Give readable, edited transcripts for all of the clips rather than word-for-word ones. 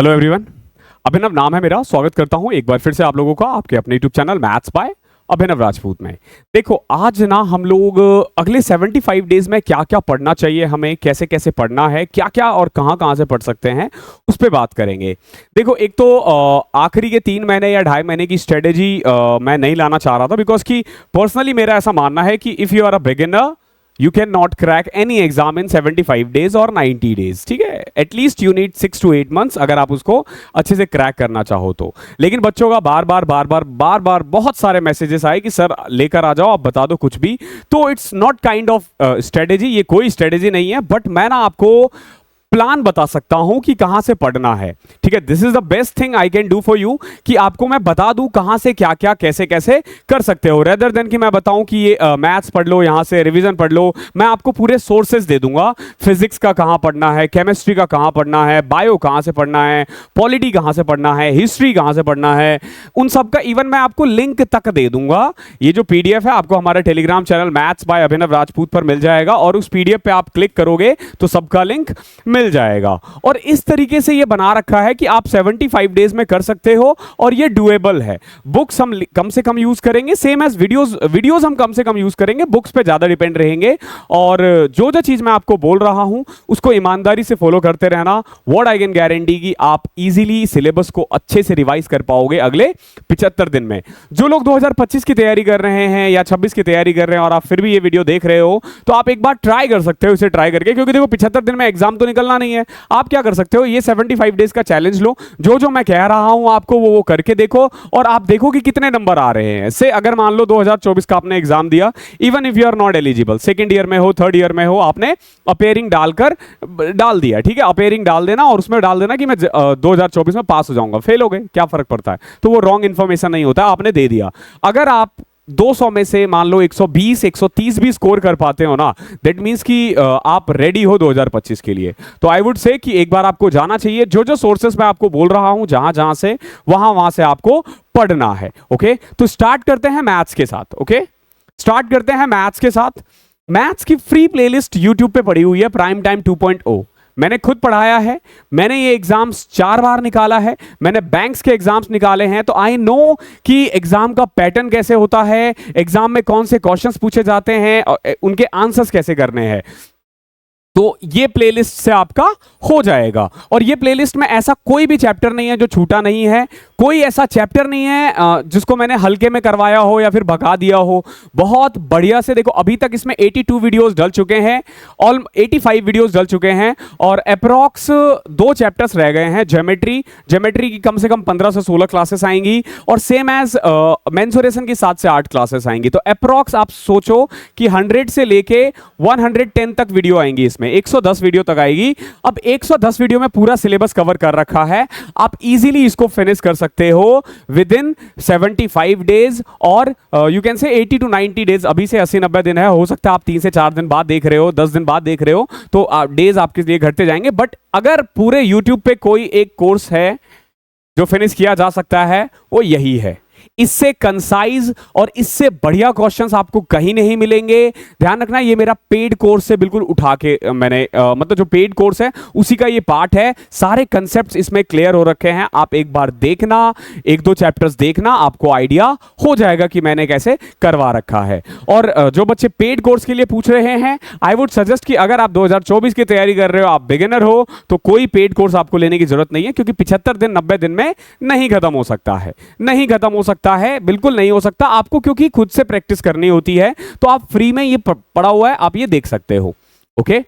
Hello everyone, अभिनव नाम है मेरा। स्वागत करता हूं एक बार फिर से आप लोगों का आपके अपने यूट्यूब चैनल मैथ्स बाय अभिनव राजपूत में। देखो आज ना हम लोग अगले 75 डेज में क्या क्या पढ़ना चाहिए, हमें कैसे कैसे पढ़ना है, क्या क्या और कहां कहां से पढ़ सकते हैं, उस पर बात करेंगे। देखो एक तो आखिरी के 3 महीने या 2.5 महीने की स्ट्रेटेजी मैं नहीं लाना चाह रहा था, बिकॉज कि पर्सनली मेरा ऐसा मानना है कि if you are a beginner you cannot crack any exam in 75 days और 90 days। ठीक है, at least you need 6 to 8 months अगर आप उसको अच्छे से क्रैक करना चाहो तो। लेकिन बच्चों का बार बार बहुत सारे मैसेजेस आए कि सर लेकर आ जाओ, आप बता दो कुछ भी। तो it's not kind of strategy, ये कोई स्ट्रेटेजी नहीं है, बट मैं ना आपको प्लान बता सकता हूं कि कहां से पढ़ना है। ठीक है, this is the best thing I can do for you, कि आपको मैं बता दूं कहां से क्या क्या कैसे कैसे कर सकते हो, रेदर देन कि मैं बताऊं कि ये मैथ्स पढ़ लो, यहां से रिवीजन पढ़ लो। मैं आपको पूरे सोर्सेज दे दूंगा, फिजिक्स का कहां पढ़ना है, केमिस्ट्री का कहां पढ़ना है, बायो कहां से पढ़ना है, पॉलिटी कहां से पढ़ना है, हिस्ट्री कहां से पढ़ना है, उन सब का इवन मैं आपको लिंक तक दे दूंगा। ये जो पीडीएफ है आपको हमारे टेलीग्राम चैनल मैथ्स बाय अभिनव राजपूत पर मिल जाएगा, और उस पीडीएफ पे आप क्लिक करोगे तो सबका लिंक मिल जाएगा। और इस तरीके से ये बना रखा है कि आप 75 डेज में कर सकते हो, और ये डुएबल है। बुक्स हम कम से कम यूज करेंगे, सेम एज वीडियोस हम कम से कम यूज करेंगे, बुक्स पे ज्यादा डिपेंड रहेंगे। और जो चीज मैं आपको बोल रहा हूं उसको ईमानदारी से फॉलो करते रहना। व्हाट आई कैन गारंटी कि आप इजीली सिलेबस को अच्छे से रिवाइज कर पाओगे अगले 75 दिन में। जो लोग 2025 की तैयारी कर रहे हैं या 26 की तैयारी कर रहे हैं और आप फिर भी ये वीडियो देख रहे हो, तो आप एक बार ट्राई कर सकते हो इसे ट्राई करके, क्योंकि देखो 75 दिन में एग्जाम तो निकलना नहीं है। आप क्या कर सकते हो, ये 75 डेज का चैलेंज लो, जो मैं कह रहा हूं आपको वो करके देखो, और आप देखो कि कितने नंबर आ रहे हैं। से अगर मान लो 2024 का आपने एग्जाम दिया, even if you are not eligible, second year में हो, थर्ड ईयर में हो, आपने अपेयरिंग डाल दिया। ठीक है, अपेयरिंग डाल देना और उसमें डाल देना कि मैं 2024 में पास हो जाऊंगा। फेल हो गए, क्या फर्क पड़ता है? तो वो रॉन्ग इंफॉर्मेशन नहीं होता, आपने दे दिया। अगर आप 200 में से मान लो 120 130 भी स्कोर कर पाते हो ना, दैट मींस कि आप रेडी हो 2025 के लिए। तो आई वुड से कि एक बार आपको जाना चाहिए, जो सोर्सेस मैं आपको बोल रहा हूं, जहां से वहां से आपको पढ़ना है। ओके, तो स्टार्ट करते हैं मैथ्स के साथ। ओके, स्टार्ट करते हैं मैथ्स के साथ। मैथ्स की फ्री प्लेलिस्ट यूट्यूब पे पड़ी हुई है, प्राइम टाइम 2.0। मैंने खुद पढ़ाया है, मैंने ये एग्जाम्स 4 बार निकाला है, मैंने बैंक्स के एग्जाम्स निकाले हैं, तो आई नो कि एग्जाम का पैटर्न कैसे होता है, एग्जाम में कौन से क्वेश्चंस पूछे जाते हैं, और उनके आंसर्स कैसे करने हैं। तो ये प्लेलिस्ट से आपका हो जाएगा। और ये प्लेलिस्ट में ऐसा कोई भी चैप्टर नहीं है जो छूटा नहीं है, कोई ऐसा चैप्टर नहीं है जिसको मैंने हल्के में करवाया हो या फिर भगा दिया हो। बहुत बढ़िया से देखो, अभी तक इसमें 82 वीडियोस डल चुके हैं, ऑल 85 वीडियोस डल चुके हैं, और अप्रॉक्स 2 चैप्टर्स रह गए हैं। ज्योमेट्री की कम से कम 15 से 16 क्लासेस आएंगी, और सेम एज मेंसुरेशन की 7 से 8 क्लासेस आएंगी। तो अप्रॉक्स आप सोचो कि 100 से लेके 110 तक वीडियो आएंगी, इसमें 110 वीडियो तक आएगी। अब 110 वीडियो में पूरा सिलेबस कवर कर रखा है, आप इजीली इसको फिनिश कर सकते हो विद इन 75 डेज, और you can say 80 to 90 days. अभी से 80-90 दिन है, हो सकता है आप 3 से 4 दिन बाद देख रहे हो, 10 दिन बाद देख रहे हो, तो डेज आपके लिए घटते जाएंगे। बट अगर पूरे यूट्यूब पे कोई एक कोर्स है जो फिनिश किया जा सकता है, वो यही है। इससे कंसाइज और इससे बढ़िया क्वेश्चंस आपको कहीं नहीं मिलेंगे। ध्यान रखना, ये मेरा पेड कोर्स से बिल्कुल उठा के मैंने मतलब जो पेड कोर्स है उसी का ये पार्ट है। सारे कंसेप्ट्स इसमें क्लियर हो रखे हैं, आप एक बार देखना, 1-2 चैप्टर्स देखना, आपको आइडिया हो जाएगा कि मैंने कैसे करवा रखा है। और जो बच्चे पेड कोर्स के लिए पूछ रहे हैं, आई वुड सजेस्ट कि अगर आप 2024 की तैयारी कर रहे हो, आप बिगिनर हो, तो कोई पेड कोर्स आपको लेने की जरूरत नहीं है, क्योंकि 75 दिन 90 दिन में नहीं खत्म हो सकता है, नहीं खत्म हो सकता है, बिल्कुल नहीं हो सकता आपको, क्योंकि खुद से प्रैक्टिस करनी होती है। तो आप फ्री में ये पड़ा हुआ है, आप ये देख सकते हो। ओके,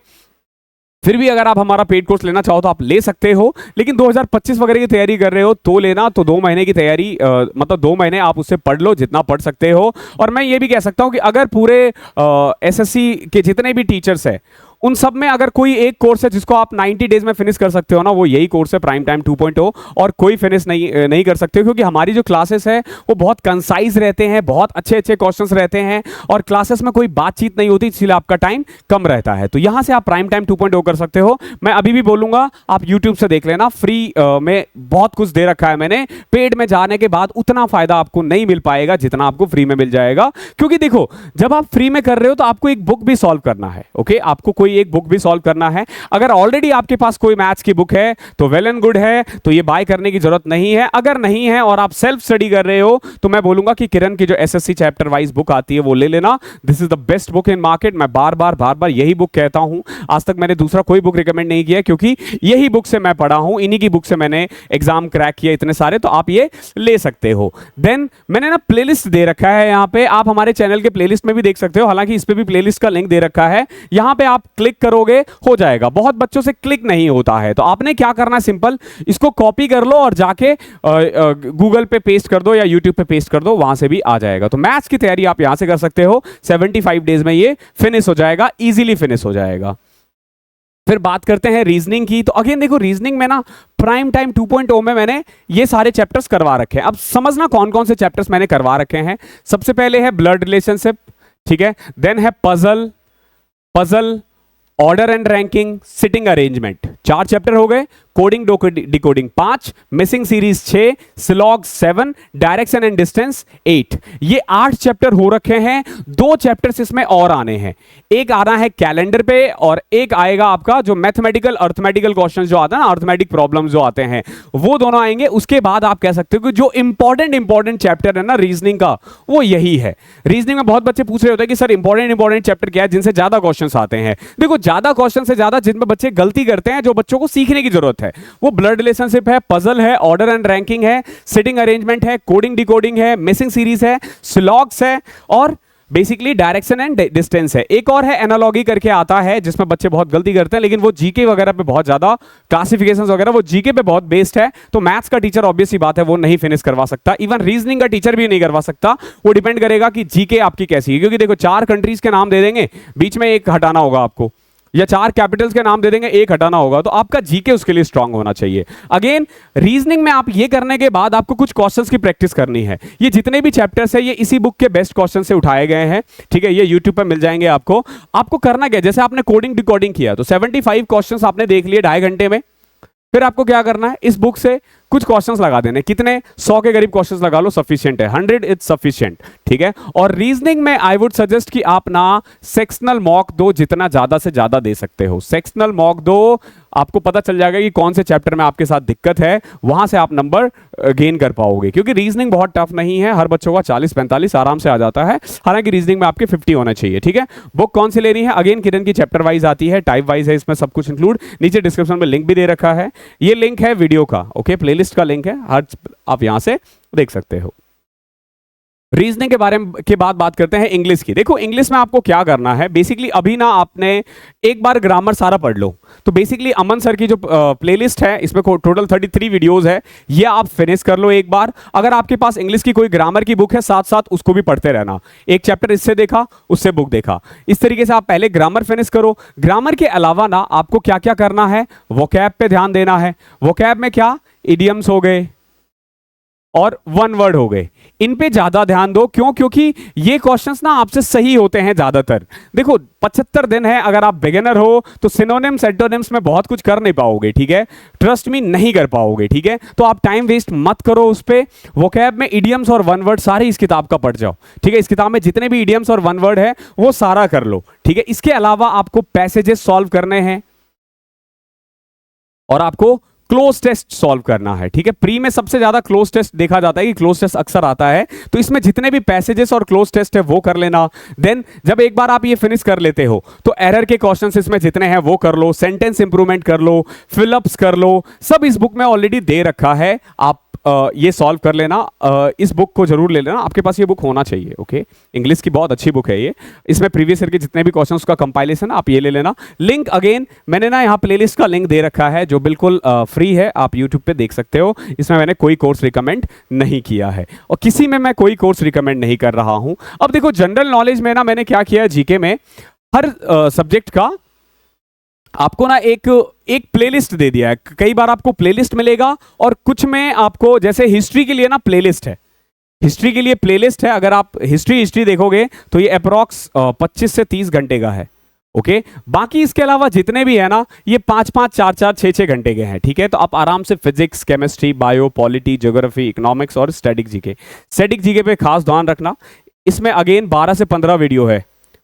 फिर भी अगर आप हमारा पेड कोर्स लेना चाहो तो आप ले सकते हो, लेकिन 2025 वगैरह की तैयारी कर रहे हो तो लेना। तो 2 महीने की तैयारी मतलब 2 महीने आप उससे पढ़ लो जितना पढ़ सकते हो। और मैं ये भी कह सकता हूं कि अगर पूरे एसएससी के जितने भी टीचर्स हैं, उन सब में अगर कोई एक कोर्स है जिसको आप 90 डेज में फिनिश कर सकते हो ना, वो यही कोर्स है प्राइम टाइम 2.0। और कोई फिनिश नहीं कर सकते, क्योंकि हमारी जो क्लासेस है वो बहुत कंसाइज रहते हैं, बहुत अच्छे क्वेश्चंस रहते हैं, और क्लासेस में कोई बातचीत नहीं होती, इसलिए आपका टाइम कम रहता है। तो यहां से आप प्राइम टाइम 2.0 कर सकते हो। मैं अभी भी बोलूंगा, आप यूट्यूब से देख लेना, फ्री में बहुत कुछ दे रखा है मैंने। पेड में जाने के बाद उतना फायदा आपको नहीं मिल पाएगा जितना आपको फ्री में मिल जाएगा, क्योंकि देखो जब आप फ्री में कर रहे हो तो आपको एक बुक भी सॉल्व करना है। ओके, आपको कोई कोई एक बुक भी सॉल्व करना है। अगर ऑलरेडी आपके पास कोई मैथ्स की बुक है तो वेल एंड गुड है, तो ये बाय करने की जरूरत नहीं है। अगर नहीं है और आप सेल्फ स्टडी कर रहे हो तो मैं बोलूंगा कि किरण की जो एसएससी चैप्टर वाइज बुक आती है वो ले लेना। This is the best book in market. मैं बार बार यही बुक कहता हूं, आज तक मैंने दूसरा कोई बुक रिकमेंड नहीं किया, क्योंकि यही बुक से मैं पढ़ा हूं, इन्हीं की बुक से मैंने एग्जाम क्रैक किया इतने सारे, तो आप ये ले सकते हो। देन मैंने ना प्लेलिस्ट दे रखा है यहाँ पे, आप हमारे चैनल के प्लेलिस्ट में भी देख सकते हो, हालांकि इस पे भी प्लेलिस्ट का लिंक दे रखा है। यहाँ पे आप क्लिक करोगे हो जाएगा। बहुत बच्चों से क्लिक नहीं होता है, तो आपने क्या करना है, सिंपल इसको कॉपी कर लो और जाके गूगल पे पेस्ट कर दो या यूट्यूब पे पेस्ट कर दो, वहां से भी आ जाएगा। तो मैथ्स की तैयारी आप यहां से कर सकते हो। 75 डेज में ये फिनिश हो जाएगा, इजीली फिनिश हो जाएगा। फिर बात करते हैं रीजनिंग की। तो अगेन देखो, रीजनिंग में ना प्राइम टाइम 2.0 में मैंने ये सारे चैप्टर्स करवा रखे हैं। अब समझना कौन कौन से चैप्टर्स मैंने करवा रखे हैं। सबसे पहले है ब्लड रिलेशनशिप, ठीक है। देन है puzzle, order and ranking, sitting arrangement, 4 chapter हो गए। Coding decoding 5, missing series 6, slog 7, direction and distance 8। ये 8 चैप्टर हो रखे हैं। 2 चैप्टर्स इसमें और आने हैं। एक आना है कैलेंडर पे और एक आएगा आपका जो मैथमेटिकल अर्थमेटिकल क्वेश्चंस जो आता है ना, अर्थमेटिक प्रॉब्लम्स जो आते हैं, वो दोनों आएंगे। उसके बाद आप कह सकते हो कि जो इंपॉर्टेंट चैप्टर है ना रीजनिंग का, वो यही है। रीजनिंग में बहुत बच्चे पूछ रहे होते हैं कि सर इंपॉर्टेंट चैप्टर क्या है जिनसे ज्यादा क्वेश्चंस आते हैं। देखो, ज्यादा क्वेश्चन से ज्यादा जिनमें बच्चे गलती करते हैं, जो बच्चों को सीखने की जरूरत है, वो ब्लड रिलेशनशिप है, पजल है, ऑर्डर एंड रैंकिंग है, सिटिंग अरेंजमेंट है, कोडिंग डिकोडिंग है, मिसिंग सीरीज है, स्लॉग्स है और बेसिकली डायरेक्शन एंड डिस्टेंस है। एक और है एनालॉगी करके आता है, जिसमें बच्चे बहुत गलती करते हैं, लेकिन वो जीके वगैरह पे बहुत ज्यादा, क्लासिफिकेशंस वगैरह वो जीके पे बहुत बेस्ड है। तो मैथ्स का टीचर ऑब्वियस सी बात है वो नहीं फिनिश करवा सकता, इवन रीजनिंग का टीचर भी नहीं करवा सकता। वो डिपेंड करेगा कि जीके आपकी कैसी है, क्योंकि देखो 4 कंट्रीज के नाम दे देंगे, बीच में एक हटाना होगा आपको, या 4 कैपिटल्स के नाम दे देंगे, एक हटाना होगा, तो आपका जीके उसके लिए स्ट्रांग होना चाहिए। अगेन रीजनिंग में आप ये करने के बाद आपको कुछ क्वेश्चंस की प्रैक्टिस करनी है। ये जितने भी चैप्टर्स है ये इसी बुक के बेस्ट क्वेश्चन से उठाए गए हैं, ठीक है। ये यूट्यूब पर मिल जाएंगे आपको। आपको करना क्या है, जैसे आपने कोडिंग डिकोडिंग किया तो 75 क्वेश्चंस आपने देख लिए 2.5 घंटे में। फिर आपको क्या करना है, इस बुक से कुछ क्वेश्चंस लगा देने। कितने? 100 के करीब क्वेश्चंस लगा लो, सफिशिएंट है। 100 इज सफिशिएंट, ठीक है। और रीजनिंग में आई वुड सजेस्ट कि आप ना सेक्शनल मॉक दो, जितना ज्यादा से ज्यादा दे सकते हो। सेक्शनल मॉक दो, आपको पता चल जाएगा कि कौन से चैप्टर में आपके साथ दिक्कत है, वहां से आप नंबर गेन कर पाओगे। क्योंकि रीजनिंग बहुत टफ नहीं है, हर बच्चों का 40-45 आराम से आ जाता है। हालांकि रीजनिंग में आपके 50 होना चाहिए, ठीक है। बुक कौन सी लेनी है, अगेन किरण की चैप्टर वाइज आती है, टाइप वाइज है, इसमें सब कुछ इंक्लूड। नीचे डिस्क्रिप्शन में लिंक भी दे रखा है, ये लिंक है वीडियो का, ओके, प्लेलिस्ट का लिंक है, हर आप यहां से देख सकते हो। रीजनिंग के बारे में के बाद बात करते हैं इंग्लिश की। देखो, इंग्लिश में आपको क्या करना है, बेसिकली अभी ना आपने एक बार ग्रामर सारा पढ़ लो। तो बेसिकली अमन सर की जो प्लेलिस्ट है, इसमें टोटल 33 वीडियोस है, ये आप फिनिश कर लो एक बार। अगर आपके पास इंग्लिश की कोई ग्रामर की बुक है, साथ साथ उसको भी पढ़ते रहना। एक चैप्टर इससे देखा, उससे बुक देखा, इस तरीके से आप पहले ग्रामर फिनिश करो। ग्रामर के अलावा ना आपको क्या क्या करना है, वोकैब पे ध्यान देना है। वोकैब में क्या, इडियम्स हो गए और वन वर्ड हो गए, इन पे ज्यादा ध्यान दो। क्यों? क्योंकि ये क्वेश्चंस ना आपसे सही होते हैं ज्यादातर। देखो 75 दिन है, अगर आप बिगिनर हो तो सिनोनिम्स एंटोनिम्स में बहुत कुछ कर नहीं पाओगे, ठीक है। ट्रस्ट मी, नहीं कर पाओगे, ठीक है। तो आप टाइम वेस्ट मत करो उस पे। वोकैब में इडियम्स और वन वर्ड सारे इस किताब का पढ़ जाओ, ठीक है। इस किताब में जितने भी इडियम्स और वन वर्ड है वो सारा कर लो, ठीक है। इसके अलावा आपको पैसेजेस सॉल्व करने हैं और आपको क्लोज टेस्ट सॉल्व करना है, ठीक है। प्री में सबसे ज्यादा क्लोज टेस्ट देखा जाता है कि क्लोज टेस्ट अक्सर आता है, तो इसमें जितने भी पैसेजेस और क्लोज टेस्ट है वो कर लेना। देन जब एक बार आप ये फिनिश कर लेते हो तो एरर के क्वेश्चंस इसमें जितने हैं वो कर लो, सेंटेंस इंप्रूवमेंट कर लो, फिलअप्स कर लो, सब इस बुक में ऑलरेडी दे रखा है। आप ये सॉल्व कर लेना। इस बुक को जरूर ले लेना, आपके पास ये बुक होना चाहिए, ओके। इंग्लिश की बहुत अच्छी बुक है ये। इसमें प्रीवियस ईयर के जितने भी क्वेश्चंस का कंपाइलेशन आप ये ले लेना। लिंक अगेन मैंने ना यहाँ प्लेलिस्ट का लिंक दे रखा है जो बिल्कुल फ्री है, आप यूट्यूब पे देख सकते हो। इसमें मैंने कोई कोर्स रिकमेंड नहीं किया है और किसी में मैं कोई कोर्स रिकमेंड नहीं कर रहा हूँ। अब देखो, जनरल नॉलेज में ना मैंने क्या किया, जीके में हर सब्जेक्ट का आपको ना एक प्लेलिस्ट दे दिया है। कई बार आपको प्लेलिस्ट मिलेगा और कुछ में आपको, जैसे हिस्ट्री के लिए ना प्लेलिस्ट है, हिस्ट्री के लिए प्लेलिस्ट है। अगर आप हिस्ट्री देखोगे तो ये अप्रॉक्स 25 से 30 घंटे का है, ओके। बाकी इसके अलावा जितने भी है ना ये 5-5, 4-4, 6-6 घंटे के हैं, ठीक है। तो आप आराम से physics, chemistry, bio, polity, geography, economics और स्टैटिक जीके पे खास ध्यान रखना। इसमें अगेन 12 से 15 वीडियो है,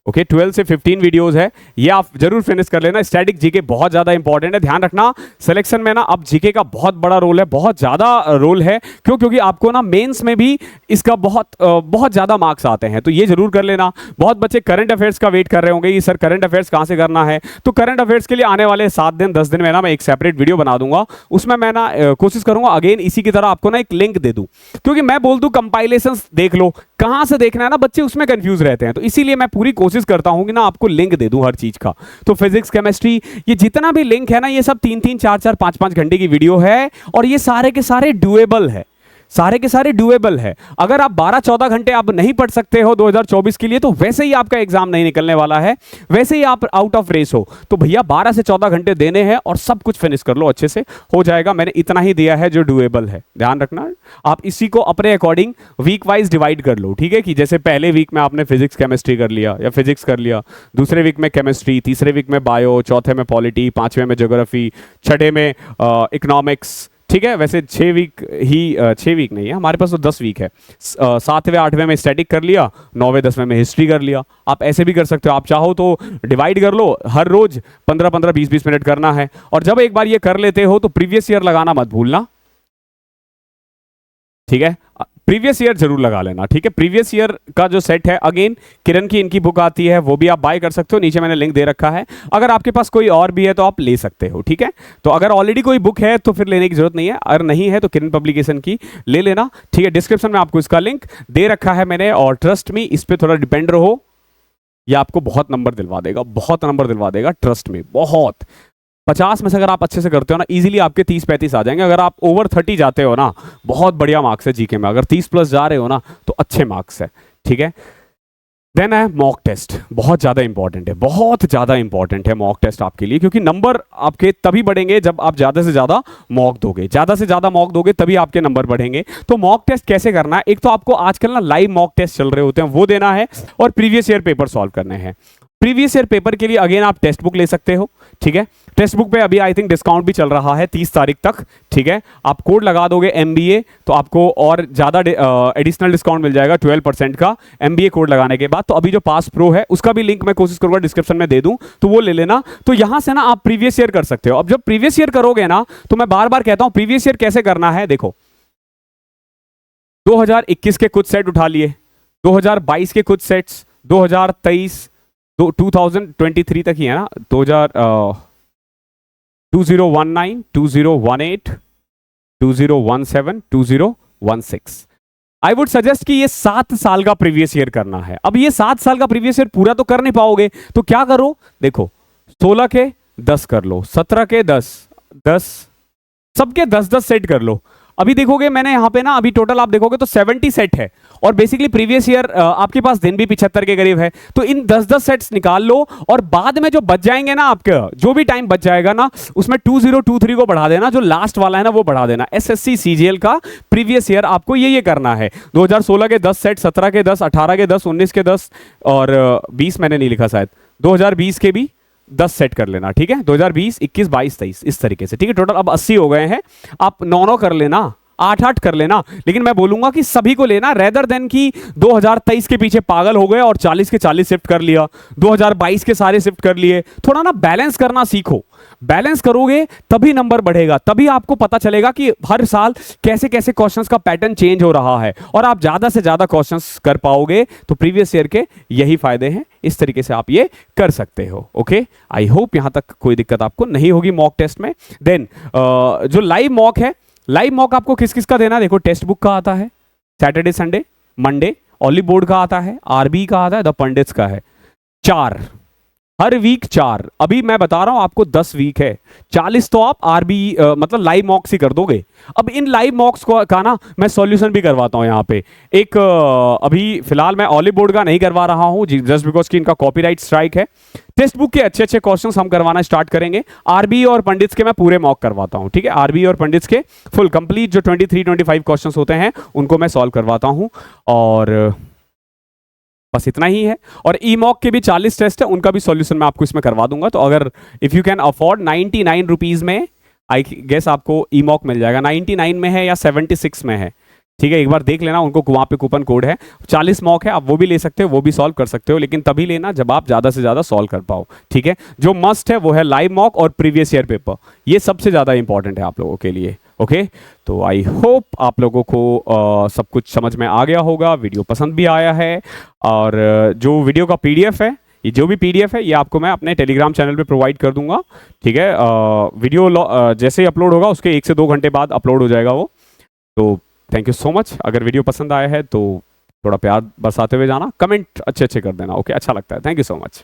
ओके 12 से 15 वीडियोस है, ये आप जरूर फिनिश कर लेना। स्टैटिक जीके बहुत ज्यादा इंपॉर्टेंट है, ध्यान रखना सिलेक्शन में ना अब जीके का बहुत बड़ा रोल है, बहुत ज्यादा रोल है। क्यों? क्योंकि आपको ना मेंस में भी इसका बहुत ज्यादा मार्क्स आते हैं, तो ये जरूर कर लेना। बहुत बच्चे करंट अफेयर्स का वेट कर रहे होंगे कि सर करंट अफेयर्स कहां से करना है, तो करंट अफेयर्स के लिए आने वाले 7 दिन 10 दिन में ना मैं एक सेपरेट वीडियो बना दूंगा, उसमें मैं ना कोशिश करूंगा अगेन इसी की तरह आपको ना एक लिंक दे दूं। क्योंकि मैं बोल दूं कंपाइलेशन देख लो, कहां से देखना है ना, बच्चे उसमें कंफ्यूज रहते हैं, तो इसीलिए मैं पूरी कोशिश करता हूं कि ना आपको लिंक दे दूं हर चीज का। तो फिजिक्स केमिस्ट्री ये जितना भी लिंक है ना, ये सब 3-3 4-4 5-5 घंटे की वीडियो है, और ये सारे के सारे डुएबल है, सारे के सारे डुएबल है। अगर आप 12-14 घंटे आप नहीं पढ़ सकते हो 2024 के लिए, तो वैसे ही आपका एग्जाम नहीं निकलने वाला है, वैसे ही आप आउट ऑफ रेस हो। तो भैया 12 से 14 घंटे देने हैं और सब कुछ फिनिश कर लो, अच्छे से हो जाएगा। मैंने इतना ही दिया है जो डुएबल है, ध्यान रखना। आप इसी को अपने अकॉर्डिंग वीक वाइज डिवाइड कर लो, ठीक है, कि जैसे पहले वीक में आपने फिजिक्स केमिस्ट्री कर लिया या फिजिक्स कर लिया, दूसरे वीक में केमिस्ट्री, तीसरे वीक में बायो, चौथे में पॉलिटी, पांचवें में ज्योग्राफी, छठे में इकोनॉमिक्स, ठीक है। वैसे 6 वीक ही 6 वीक नहीं है हमारे पास, तो 10 वीक है। 7वें 8वें में स्टैटिक कर लिया, 9वें 10वें में हिस्ट्री कर लिया। आप ऐसे भी कर सकते हो, आप चाहो तो डिवाइड कर लो, हर रोज 15-15 20-20 मिनट करना है। और जब एक बार ये कर लेते हो तो प्रीवियस ईयर लगाना मत भूलना, ठीक है, प्रीवियस ईयर जरूर लगा लेना, ठीक है। प्रीवियस ईयर का जो सेट है, अगेन किरण की इनकी बुक आती है, वो भी आप बाय कर सकते हो, नीचे मैंने लिंक दे रखा है। अगर आपके पास कोई और भी है तो आप ले सकते हो, ठीक है। तो अगर ऑलरेडी कोई बुक है तो फिर लेने की जरूरत नहीं है, अगर नहीं है तो किरण पब्लिकेशन की ले लेना, ठीक है। डिस्क्रिप्शन में आपको इसका लिंक दे रखा है मैंने, और ट्रस्ट मी, इस पर थोड़ा डिपेंड रहो, ये आपको बहुत नंबर दिलवा देगा, बहुत नंबर दिलवा देगा, ट्रस्ट में। बहुत 50 में से अगर आप अच्छे से करते हो ना, इजीली आपके 30-35 आ जाएंगे। अगर आप ओवर 30 जाते हो ना, बहुत बढ़िया मार्क्स है जीके में। अगर 30 प्लस जा रहे हो ना, तो अच्छे मार्क्स है, ठीक है। देन है मॉक टेस्ट, बहुत ज़्यादा इंपॉर्टेंट है, बहुत ज़्यादा इंपॉर्टेंट है मॉक टेस्ट आपके लिए, क्योंकि नंबर आपके तभी बढ़ेंगे जब आप ज़्यादा से ज़्यादा मॉक दोगे, ज़्यादा से ज़्यादा मॉक दोगे तभी आपके नंबर बढ़ेंगे। तो मॉक टेस्ट कैसे करना है, एक तो आपको आजकल ना लाइव मॉक टेस्ट चल रहे होते हैं, वो देना है, और प्रीवियस ईयर पेपर सॉल्व करने हैं। प्रीवियस ईयर पेपर के लिए अगेन आप टेक्स्ट बुक ले सकते हो, ठीक है। टेक्स्ट बुक पे अभी आई थिंक डिस्काउंट भी चल रहा है 30 तारीख तक, ठीक है। आप कोड लगा दोगे MBA तो आपको और ज़्यादा एडिशनल डिस्काउंट मिल जाएगा 12% का MBA कोड लगाने के बाद। तो अभी जो पास प्रो है उसका भी लिंक मैं कोशिश करूंगा डिस्क्रिप्शन में दे दूं, तो वो ले लेना। तो यहां से ना आप प्रीवियस ईयर कर सकते हो। अब जब प्रीवियस ईयर करोगे ना, तो मैं बार बार कहता हूं प्रीवियस ईयर कैसे करना है। देखो 2021 के कुछ सेट उठा लिए, 2022 के कुछ सेट्स, 2023 2023 तक ही है ना, 2019 2018 2017 2016। आई वुड सजेस्ट कि ये 7 साल का प्रीवियस ईयर करना है। अब ये 7 साल का प्रीवियस ईयर पूरा तो कर नहीं पाओगे, तो क्या करो, देखो 16 के 10 कर लो, 17 के 10 सबके 10-10 सेट कर लो। अभी देखोगे मैंने यहाँ पे ना, अभी टोटल आप देखोगे तो 70 सेट है, और बेसिकली प्रीवियस ईयर आपके पास दिन भी 75 के करीब है। तो इन 10-10 सेट्स निकाल लो, और बाद में जो बच जाएंगे ना, आपके जो भी टाइम बच जाएगा ना, उसमें 2023 को बढ़ा देना, जो लास्ट वाला है ना वो बढ़ा देना। SSC CGL का प्रीवियस ईयर आपको ये करना है। 2016 के 10 सेट, 17 के 10, 18 के 10, 19 के 10, और 20 मैंने नहीं लिखा शायद, 2020 के भी 10 सेट कर लेना, ठीक है। 2020, 21, 22, 23 इस तरीके से, ठीक है। टोटल अब 80 हो गए हैं, आप 9-9 कर लेना, 8-8 कर लेना। लेकिन मैं बोलूंगा कि सभी को लेना, रेदर देन कि 2023 के पीछे पागल हो गए और 40 के 40 शिफ्ट कर लिया, 2022 के सारे शिफ्ट कर लिए। थोड़ा ना बैलेंस करना सीखो, बैलेंस करोगे तभी नंबर बढ़ेगा, तभी आपको पता चलेगा कि हर साल कैसे कैसे क्वेश्चंस का पैटर्न चेंज हो रहा है, और आप ज्यादा से ज्यादा क्वेश्चंस कर पाओगे। तो प्रीवियस ईयर के यही फायदे हैं, इस तरीके से आप ये कर सकते हो। ओके, आई होप यहां तक कोई दिक्कत आपको नहीं होगी मॉक टेस्ट में। देन जो लाइव मॉक है, लाइव मॉक आपको किस किस का देना है, देखो टेक्स्ट बुक का आता है, सैटरडे संडे मंडे, ओली बोर्ड का आता है, RB का आता है, द पंडित्स का है। 4 हर वीक 4। अभी मैं बता रहा हूं आपको 10 वीक है, 40 तो आप RB मतलब लाइव मॉक्स ही कर दोगे। अब इन लाइव मॉक्स का ना मैं सॉल्यूशन भी करवाता हूं यहाँ पे। एक अभी फिलहाल मैं ओली बोर्ड का नहीं करवा रहा हूं जस्ट बिकॉज कि इनका कॉपीराइट स्ट्राइक है। टेक्स्ट बुक के अच्छे अच्छे क्वेश्चंस हम करवाना स्टार्ट करेंगे। RB और पंडित्स के मैं पूरे मॉक करवाता हूं, ठीक है। RB और पंडित्स के फुल कंप्लीट जो 23-25 क्वेश्चंस होते हैं उनको मैं सॉल्व करवाता हूं, और बस इतना ही है। और ई मॉक के भी 40 टेस्ट है, उनका भी सॉल्यूशन मैं आपको इसमें करवा दूंगा। तो अगर if you can afford 99 rupees में आई गेस आपको ई मॉक मिल जाएगा। 99 में है या 76 में है, ठीक है, एक बार देख लेना, उनको वहाँ पे कूपन कोड है 40 मॉक है, आप वो भी ले सकते हो, वो भी सॉल्व कर सकते हो, लेकिन तभी लेना जब आप ज़्यादा से ज़्यादा सॉल्व कर पाओ। ठीक है, जो मस्ट है वो है लाइव मॉक और प्रीवियस ईयर पेपर, ये सबसे ज़्यादा इंपॉर्टेंट है आप लोगों के लिए। ओके, तो आई होप आप लोगों को सब कुछ समझ में आ गया होगा, वीडियो पसंद भी आया है, और जो वीडियो का पीडीएफ है, ये जो भी पीडीएफ है ये आपको मैं अपने टेलीग्राम चैनल पे प्रोवाइड कर दूंगा। ठीक है, वीडियो जैसे ही अपलोड होगा उसके 1 से 2 घंटे बाद अपलोड हो जाएगा वो। तो थैंक यू सो मच। अगर वीडियो पसंद आया है तो थोड़ा प्यार बरसाते हुए जाना, कमेंट अच्छे अच्छे कर देना। ओके, अच्छा लगता है। Thank you so much.